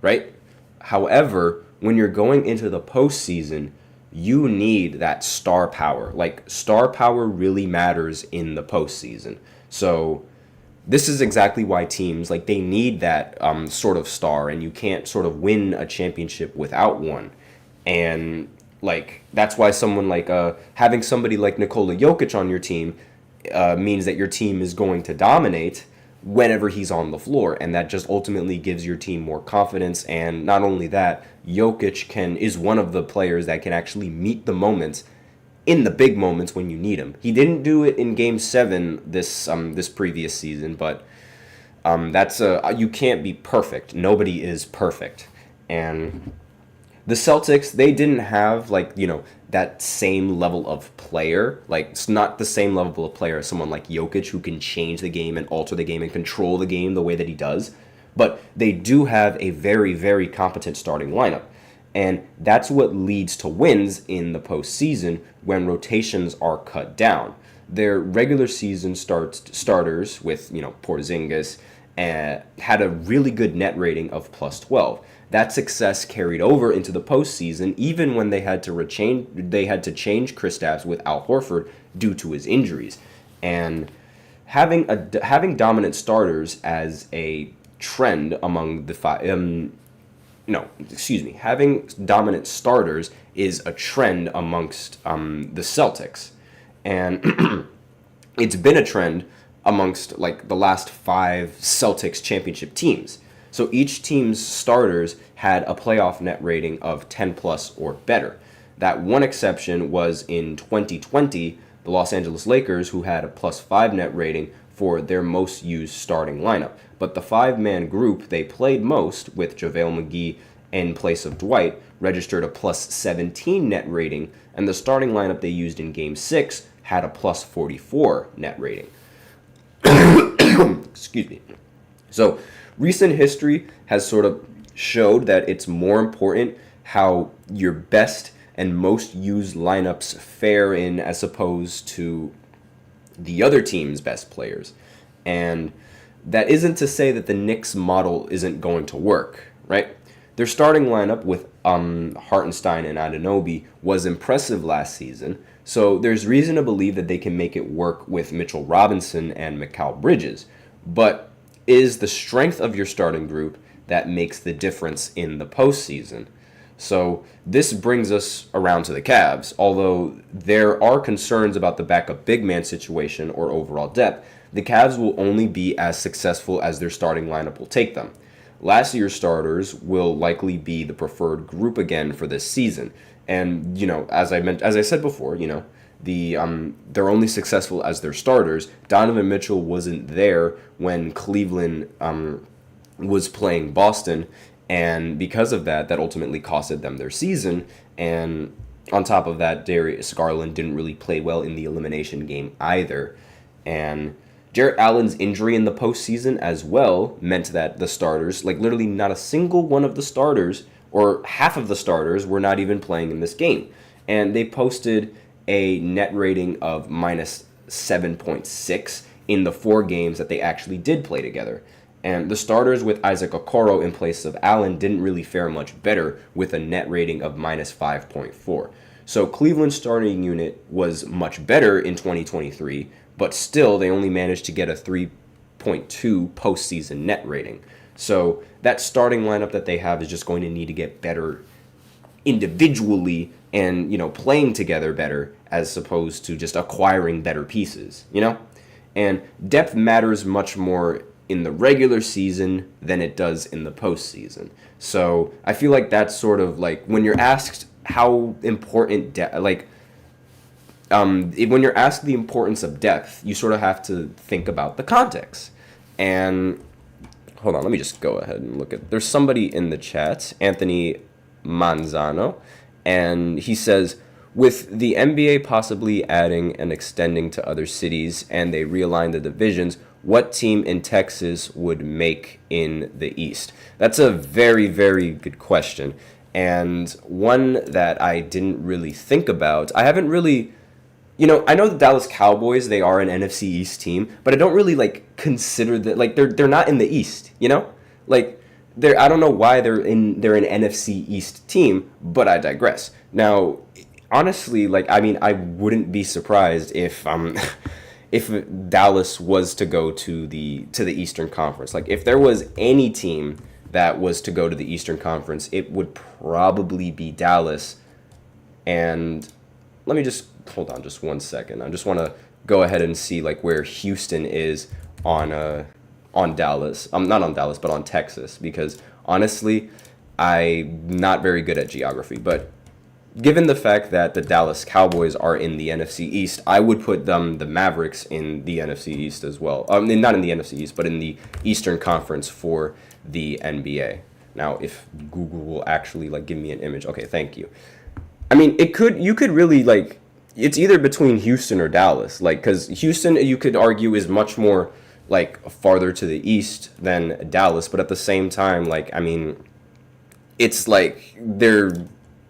[SPEAKER 1] right? However, when you're going into the postseason, you need that star power. Like, star power really matters in the postseason. So this is exactly why teams, like, they need that sort of star, and you can't sort of win a championship without one. And like, that's why someone like having somebody like Nikola Jokic on your team means that your team is going to dominate. whenever he's on the floor, and that just ultimately gives your team more confidence. And not only that, Jokic is one of the players that can actually meet the moments in the big moments when you need him. He didn't do it in Game 7 this previous season, but you can't be perfect. Nobody is perfect. And the Celtics, they didn't have that same level of player. Like, it's not the same level of player as someone like Jokic, who can change the game and alter the game and control the game the way that he does. But they do have a very, very competent starting lineup. And that's what leads to wins in the postseason when rotations are cut down. Their regular season starters with, Porzingis had a really good net rating of plus 12. That success carried over into the postseason, even when they had to change Kristaps with Al Horford due to his injuries. And having dominant starters as a trend among the having dominant starters is a trend amongst the Celtics, and it's been a trend amongst the last 5 Celtics championship teams. So each team's starters had a playoff net rating of 10 plus or better. That one exception was in 2020, the Los Angeles Lakers, who had a plus 5 net rating for their most used starting lineup. But the 5-man group they played most, with JaVale McGee in place of Dwight, registered a plus 17 net rating, and the starting lineup they used in Game 6 had a plus 44 net rating. Excuse me. So recent history has sort of showed that it's more important how your best and most used lineups fare in as opposed to the other team's best players. And that isn't to say that the Knicks model isn't going to work, right? Their starting lineup with Hartenstein and Anunoby was impressive last season, so there's reason to believe that they can make it work with Mitchell Robinson and Mikal Bridges. But is the strength of your starting group that makes the difference in the postseason? So this brings us around to the Cavs. Although there are concerns about the backup big man situation or overall depth, the Cavs will only be as successful as their starting lineup will take them. Last year's starters will likely be the preferred group again for this season. And, as I said before, they're only successful as their starters. Donovan Mitchell wasn't there when Cleveland was playing Boston, and because of that ultimately costed them their season. And on top of that, Darius Garland didn't really play well in the elimination game either. And Jarrett Allen's injury in the postseason as well meant that the starters, literally not a single one of the starters, or half of the starters, were not even playing in this game. And they posted a net rating of minus 7.6 in the 4 games that they actually did play together. And the starters with Isaac Okoro in place of Allen didn't really fare much better, with a net rating of minus 5.4. So Cleveland's starting unit was much better in 2023, but still they only managed to get a 3.2 postseason net rating. So that starting lineup that they have is just going to need to get better individually and, playing together better as opposed to just acquiring better pieces, And depth matters much more in the regular season than it does in the postseason. So I feel like that's sort of when you're asked how important when you're asked the importance of depth, you sort of have to think about the context. And hold on, let me just go ahead and look at. There's somebody in the chat, Anthony Manzano, and he says, with the NBA possibly adding and extending to other cities and they realign the divisions, what team in Texas would make in the East? That's a very, very good question, and one that I didn't really think about. I haven't really, I know the Dallas Cowboys, they are an NFC East team, but I don't really consider that they're not in the East, I don't know why they're an NFC East team, but I digress. Now, honestly, I wouldn't be surprised if if Dallas was to go to the Eastern Conference. If there was any team that was to go to the Eastern Conference, it would probably be Dallas. And let me just hold on just one second. I just want to go ahead and see where Houston is on on Dallas. Not on Dallas, but on Texas, because honestly, I'm not very good at geography. But given the fact that the Dallas Cowboys are in the NFC East, I would put the Mavericks in the NFC East as well. Not in the NFC East, but in the Eastern Conference for the NBA. Now, if Google will actually like give me an image, okay, thank you. I mean, you could really like, it's either between Houston or Dallas, like, because Houston, you could argue, is much more like farther to the east than Dallas, but at the same time, like, I mean, it's like they're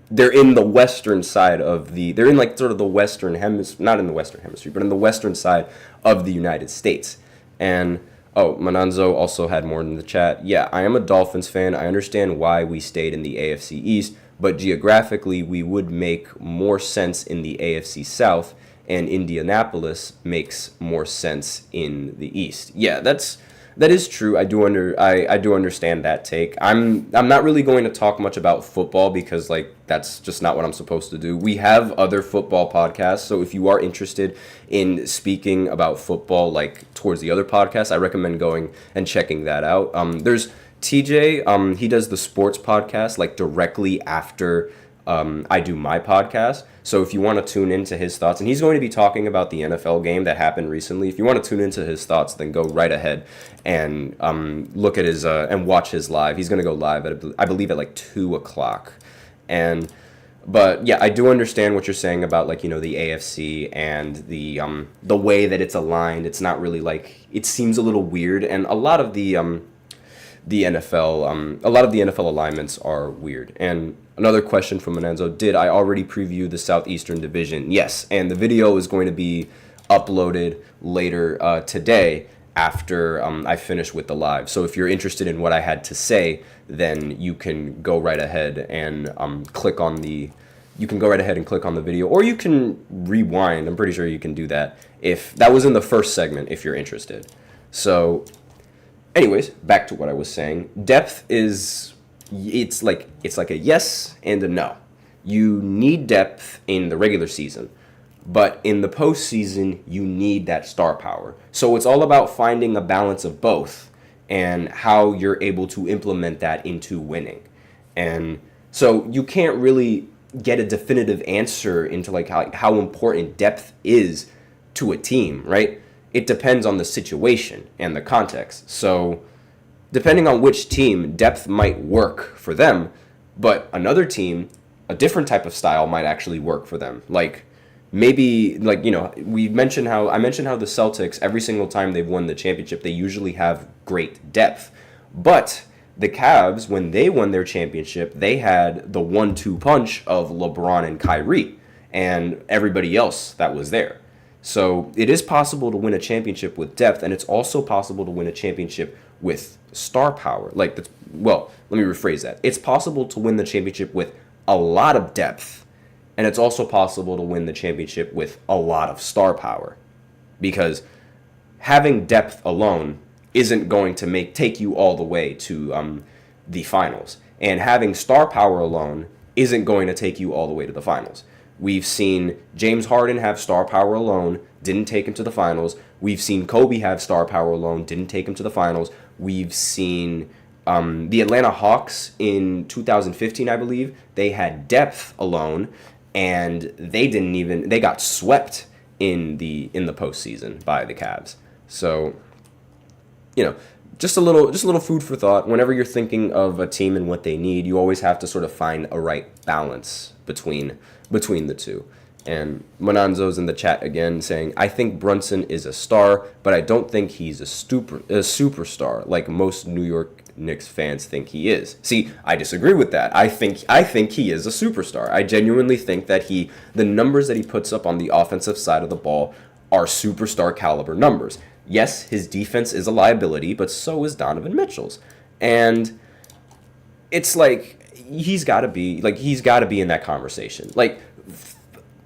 [SPEAKER 1] in the western side of they're in like sort of the western hemisphere, not in the western hemisphere, but in the western side of the United States. And oh, Mananzo also had more in the chat. Yeah, I am a Dolphins fan. I understand why we stayed in the AFC East, but geographically, we would make more sense in the AFC South, and Indianapolis makes more sense in the East. Yeah, that is true. I do understand that take. I'm not really going to talk much about football because like that's just not what I'm supposed to do. We have other football podcasts, so if you are interested in speaking about football like towards the other podcasts, I recommend going and checking that out. There's TJ, he does the sports podcast like directly after I do my podcast. So if you want to tune into his thoughts, and he's going to be talking about the NFL game that happened recently. If you want to tune into his thoughts, then go right ahead and look at his and watch his live. He's going to go live at I believe at like 2:00. But yeah, I do understand what you're saying about like, you know, the AFC and the way that it's aligned. It's not really like, it seems a little weird, and a lot of the NFL alignments are weird. And another question from Manenzo, did I already preview the Southeastern Division? Yes, and the video is going to be uploaded later today after I finish with the live. So if you're interested in what I had to say, then you can go right ahead and click on the video, or you can rewind. I'm pretty sure you can do that if that was in the first segment if you're interested. So anyways, back to what I was saying. Depth is, it's like a yes and a no. You need depth in the regular season, but in the postseason, you need that star power. So it's all about finding a balance of both and how you're able to implement that into winning. And so you can't really get a definitive answer into like how important depth is to a team, right? It depends on the situation and the context. So depending on which team, depth might work for them, but another team, a different type of style might actually work for them. Like maybe, like, you know, I mentioned how the Celtics, every single time they've won the championship, they usually have great depth. But the Cavs, when they won their championship, they had the 1-2 punch of LeBron and Kyrie and everybody else that was there. So it is possible to win a championship with depth, and it's also possible to win a championship with star power. Let me rephrase that. It's possible to win the championship with a lot of depth, and it's also possible to win the championship with a lot of star power, because having depth alone isn't going to take you all the way to the finals, and having star power alone isn't going to take you all the way to the finals. We've seen James Harden have star power alone, didn't take him to the finals. We've seen Kobe have star power alone, didn't take him to the finals. We've seen the Atlanta Hawks in 2015, I believe. They had depth alone, and they got swept in the postseason by the Cavs. So, you know, just a little food for thought. Whenever you're thinking of a team and what they need, you always have to sort of find a right balance between the two. And Mananzo's in the chat again saying, I think Brunson is a star, but I don't think he's a superstar like most New York Knicks fans think he is. See, I disagree with that. I think he is a superstar. I genuinely think that the numbers that he puts up on the offensive side of the ball are superstar caliber numbers. Yes, his defense is a liability, but so is Donovan Mitchell's. And it's like, he's got to be in that conversation. Like,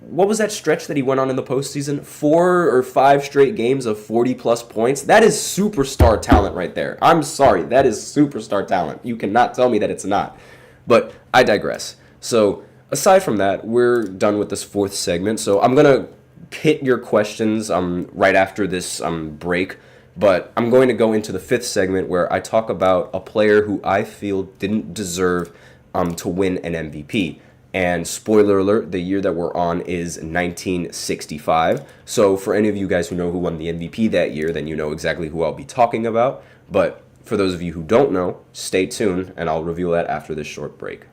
[SPEAKER 1] what was that stretch that he went on in the postseason? 4 or 5 straight games of 40-plus points? That is superstar talent right there. I'm sorry, that is superstar talent. You cannot tell me that it's not. But I digress. So, aside from that, we're done with this 4th segment. So, I'm going to hit your questions right after this break But I'm going to go into the fifth segment where I talk about a player who I feel didn't deserve to win an MVP. And spoiler alert, the year that we're on is 1965. So for any of you guys who know who won the MVP that year, then you know exactly who I'll be talking about. But for those of you who don't know, stay tuned, and I'll reveal that after this short break.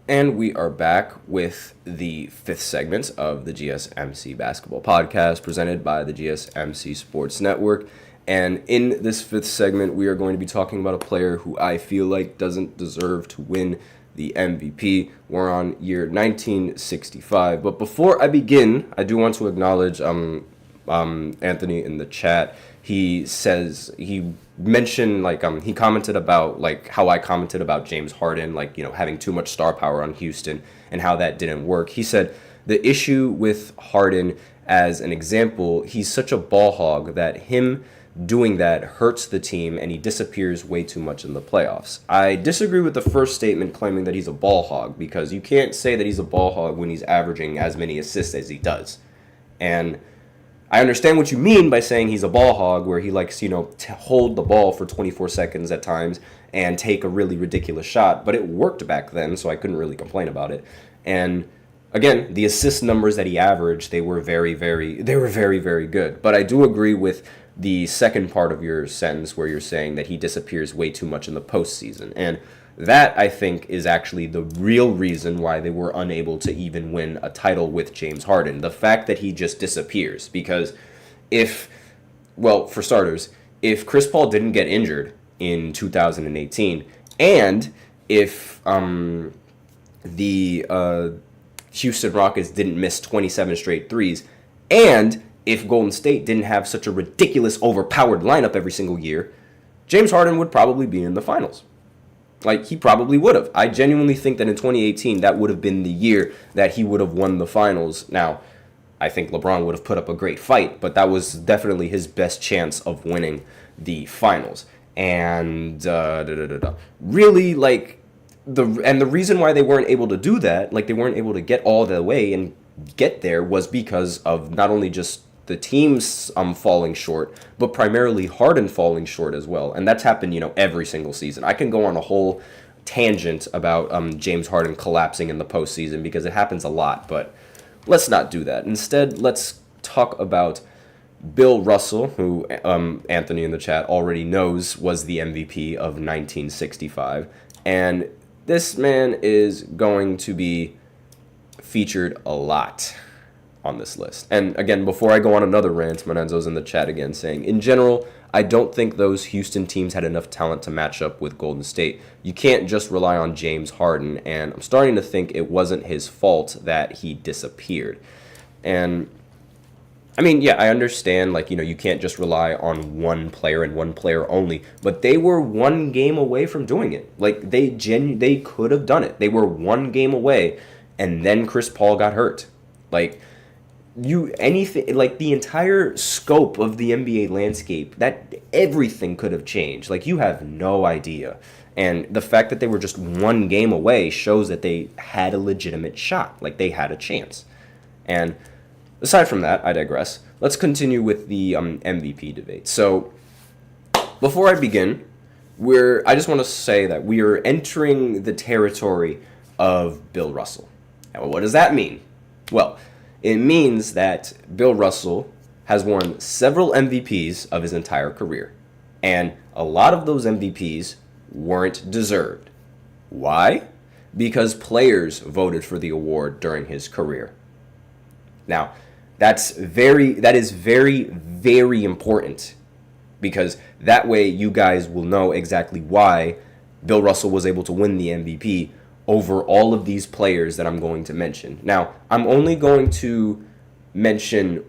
[SPEAKER 1] And we are back with the fifth segment of the GSMC Basketball Podcast presented by the GSMC Sports Network. And in this fifth segment, we are going to be talking about a player who I feel like doesn't deserve to win the MVP. We're on year 1965. But before I begin, I do want to acknowledge Anthony in the chat. He says he mentioned he commented about how I commented about James Harden, having too much star power on Houston and how that didn't work. He said the issue with Harden, as an example, he's such a ball hog that him doing that hurts the team and he disappears way too much in the playoffs. I disagree with the first statement claiming that he's a ball hog, because you can't say that he's a ball hog when he's averaging as many assists as he does. And I understand what you mean by saying he's a ball hog, where he likes, to hold the ball for 24 seconds at times and take a really ridiculous shot. But it worked back then, so I couldn't really complain about it. And again, the assist numbers that he averaged, they were very, very good. But I do agree with the second part of your sentence where you're saying that he disappears way too much in the postseason. And that, I think, is actually the real reason why they were unable to even win a title with James Harden. The fact that he just disappears. Because for starters, if Chris Paul didn't get injured in 2018, and if the Houston Rockets didn't miss 27 straight threes, and if Golden State didn't have such a ridiculous, overpowered lineup every single year, James Harden would probably be in the finals. He probably would have. I genuinely think that in 2018, that would have been the year that he would have won the finals. Now, I think LeBron would have put up a great fight, but that was definitely his best chance of winning the finals. And really, the reason why they weren't able to do that, they weren't able to get all the way and get there, was because of not only just the teams falling short, but primarily Harden falling short as well. And that's happened, every single season. I can go on a whole tangent about James Harden collapsing in the postseason, because it happens a lot, but let's not do that. Instead, let's talk about Bill Russell, who Anthony in the chat already knows was the MVP of 1965. And this man is going to be featured a lot on this list. And again, before I go on another rant, Menenzo's in the chat again saying, in general, I don't think those Houston teams had enough talent to match up with Golden State. You can't just rely on James Harden, and I'm starting to think it wasn't his fault that he disappeared. And I mean, yeah, I understand, you can't just rely on one player and one player only, but they were one game away from doing it. They could have done it. They were one game away, and then Chris Paul got hurt. The entire scope of the NBA landscape, that everything could have changed. You have no idea. And the fact that they were just one game away shows that they had a legitimate shot. They had a chance. And aside from that, I digress. Let's continue with the MVP debate. So before I begin, I just want to say that we are entering the territory of Bill Russell. Now, what does that mean? Well, it means that Bill Russell has won several MVPs of his entire career, and a lot of those MVPs weren't deserved. Why? Because players voted for the award during his career. Now, that is very, very important, because that way you guys will know exactly why Bill Russell was able to win the MVP over all of these players that I'm going to mention. Now, I'm only going to mention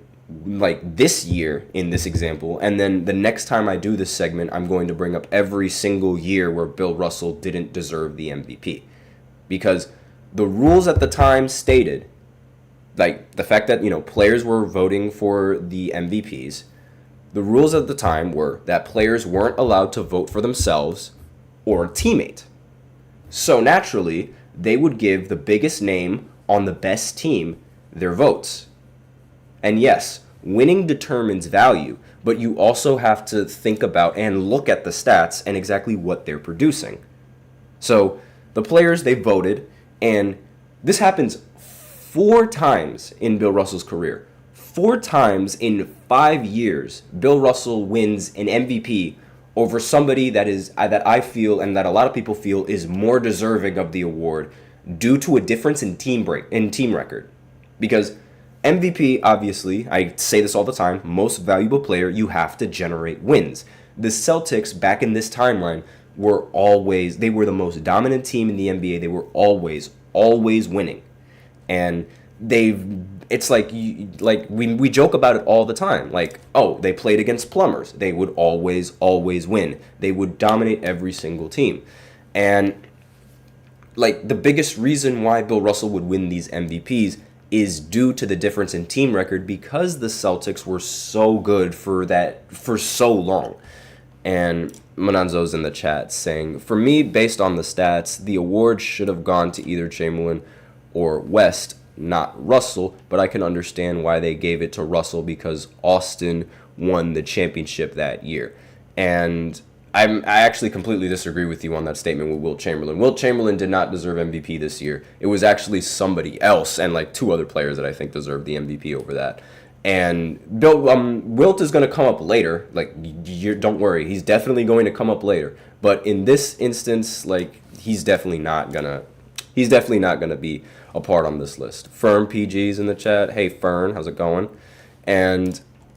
[SPEAKER 1] like this year in this example, and then the next time I do this segment, I'm going to bring up every single year where Bill Russell didn't deserve the MVP. Because the rules at the time stated, like the fact that, players were voting for the MVPs, the rules at the time were that players weren't allowed to vote for themselves or a teammate. So naturally, they would give the biggest name on the best team their votes. And yes, winning determines value, but you also have to think about and look at the stats and exactly what they're producing. So the players, they voted, and this happens 4 times in Bill Russell's career. 4 times in 5 years, Bill Russell wins an MVP over somebody that I feel and that a lot of people feel is more deserving of the award due to a difference in team record. Because MVP, obviously, I say this all the time, most valuable player, you have to generate wins. The Celtics back in this timeline were the most dominant team in the NBA. They were always winning. And it's like we joke about it all the time. Like, oh, they played against plumbers. They would always win. They would dominate every single team. And like the biggest reason why Bill Russell would win these MVPs is due to the difference in team record, because the Celtics were so good for so long. And Mananzo's in the chat saying, for me, based on the stats, the award should have gone to either Chamberlain or West, not Russell, but I can understand why they gave it to Russell because Austin won the championship that year. And I actually completely disagree with you on that statement with Wilt Chamberlain. Wilt Chamberlain did not deserve MVP this year. It was actually somebody else and like 2 other players that I think deserved the MVP over that. And Wilt is going to come up later. Like, don't worry, he's definitely going to come up later. But in this instance, like, he's definitely not gonna be a part on this list. Fern PG's in the chat. Hey Fern, how's it going?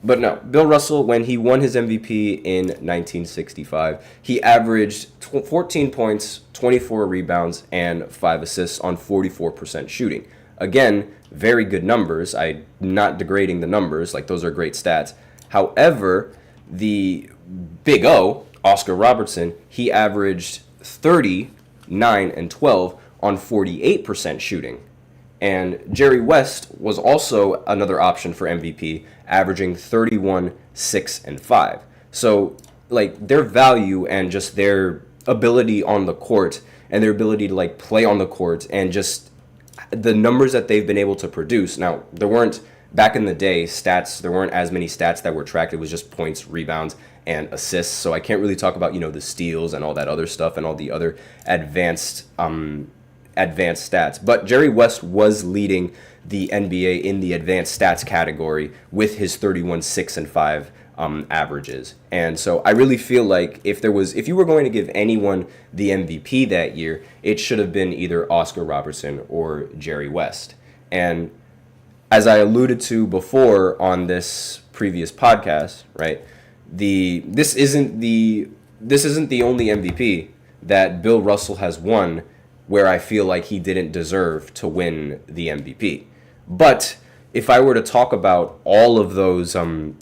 [SPEAKER 1] But no, Bill Russell, when he won his MVP in 1965, he averaged 14 points, 24 rebounds, and 5 assists on 44% shooting. Again, very good numbers. I'm not degrading the numbers. Like, those are great stats. However, the Big O, Oscar Robertson, he averaged 30, 9, and 12 on 48% shooting. And Jerry West was also another option for MVP, averaging 31, 6, and 5. So, like, their value and just their ability on the court and their ability to, like, play on the court and just the numbers that they've been able to produce. Now, there weren't, back in the day, there weren't as many stats that were tracked. It was just points, rebounds, and assists. So I can't really talk about, the steals and all that other stuff and all the other advanced stats. But Jerry West was leading the NBA in the advanced stats category with his 31, 6, and 5 averages. And so I really feel like if you were going to give anyone the MVP that year, it should have been either Oscar Robertson or Jerry West. And as I alluded to before on this previous podcast, right? This isn't the only MVP that Bill Russell has won where I feel like he didn't deserve to win the MVP. But if I were to talk about all of those, players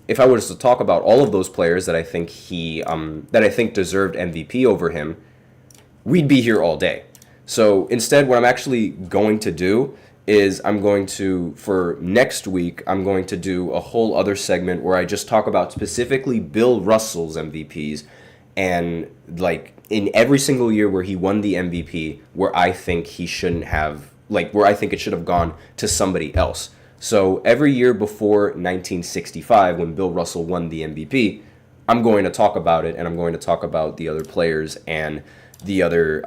[SPEAKER 1] that I think deserved MVP over him, we'd be here all day. So instead, what I'm actually going to do is for next week, I'm going to do a whole other segment where I just talk about specifically Bill Russell's MVPs and like in every single year where he won the MVP, where I think he shouldn't have, where I think it should have gone to somebody else. So every year before 1965, when Bill Russell won the MVP, I'm going to talk about it, and I'm going to talk about the other players and the other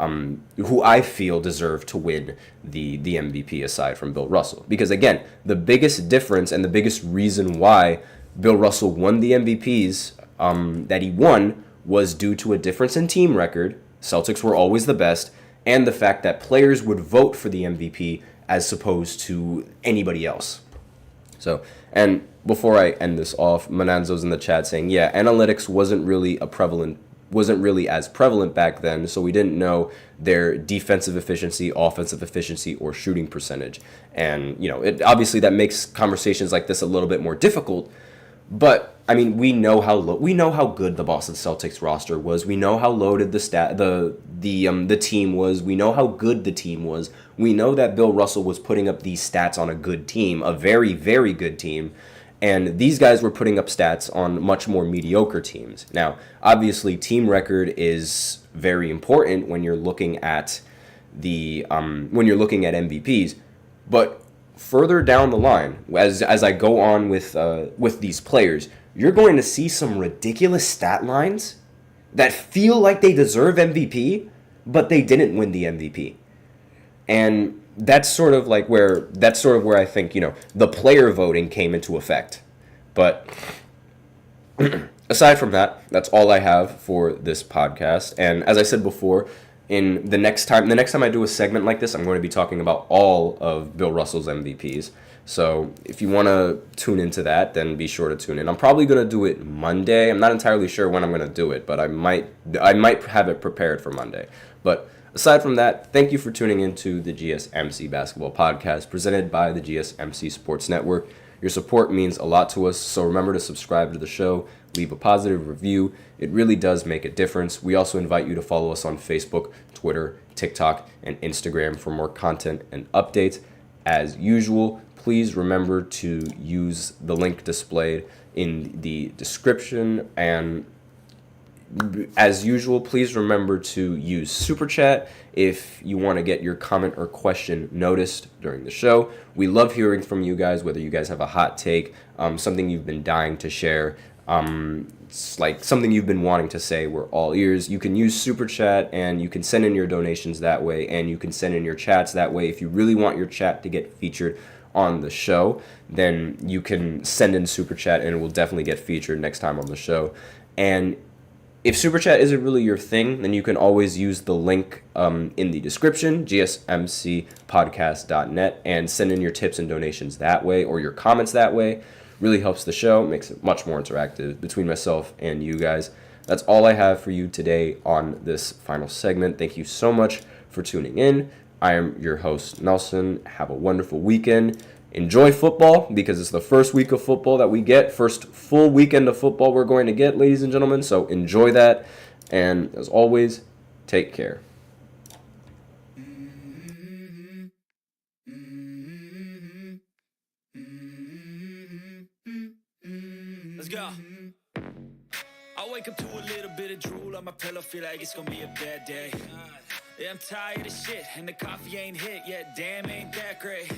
[SPEAKER 1] who I feel deserve to win the MVP aside from Bill Russell. Because again, the biggest difference and the biggest reason why Bill Russell won the MVPs that he won was due to a difference in team record. Celtics were always the best, and the fact that players would vote for the MVP as opposed to anybody else. So, and before I end this off, Mananzo's in the chat saying, yeah, analytics wasn't really as prevalent back then, so we didn't know their defensive efficiency, offensive efficiency, or shooting percentage. And, it obviously that makes conversations like this a little bit more difficult. But I mean, we know how good the Boston Celtics roster was. We know how loaded the team was. We know how good the team was. We know that Bill Russell was putting up these stats on a good team, a very, very good team. And these guys were putting up stats on much more mediocre teams. Now, obviously, team record is very important when you're looking at MVPs. But further down the line, as I go on with these players, you're going to see some ridiculous stat lines that feel like they deserve MVP, but they didn't win the MVP. And that's sort of where I think, the player voting came into effect. But aside from that, that's all I have for this podcast. And as I said before, the next time I do a segment like this, I'm going to be talking about all of Bill Russell's MVPs. So if you want to tune into that, then be sure to tune in. I'm probably going to do it Monday. I'm not entirely sure when I'm going to do it, but I might have it prepared for Monday. But aside from that, thank you for tuning into the GSMC Basketball Podcast presented by the GSMC Sports Network. Your support means a lot to us, so remember to subscribe to the show, leave a positive review. It really does make a difference. We also invite you to follow us on Facebook, Twitter, TikTok, and Instagram for more content and updates. As usual, please remember to use the link displayed in the description, and as usual, please remember to use Super Chat if you want to get your comment or question noticed during the show. We love hearing from you guys, whether you guys have a hot take, something you've been dying to share, it's like something you've been wanting to say. We're all ears. You can use Super Chat, and you can send in your donations that way, and you can send in your chats that way. If you really want your chat to get featured on the show, then you can send in Super Chat, and it will definitely get featured next time on the show. And if Super Chat isn't really your thing, then you can always use the link in the description, gsmcpodcast.net, and send in your tips and donations that way, or your comments that way. Really helps the show, makes it much more interactive between myself and you guys. That's all I have for you today on this final segment. Thank you so much for tuning in. I am your host, Nelson. Have a wonderful weekend. Enjoy football, because it's the first week of football that we get. First full weekend of football we're going to get, ladies and gentlemen. So enjoy that. And as always, take care.
[SPEAKER 2] Let's go. I wake up to a little bit of drool on my pillow, feel like it's gonna be a bad day. Yeah, I'm tired of shit, and the coffee ain't hit yet. Damn, ain't that great.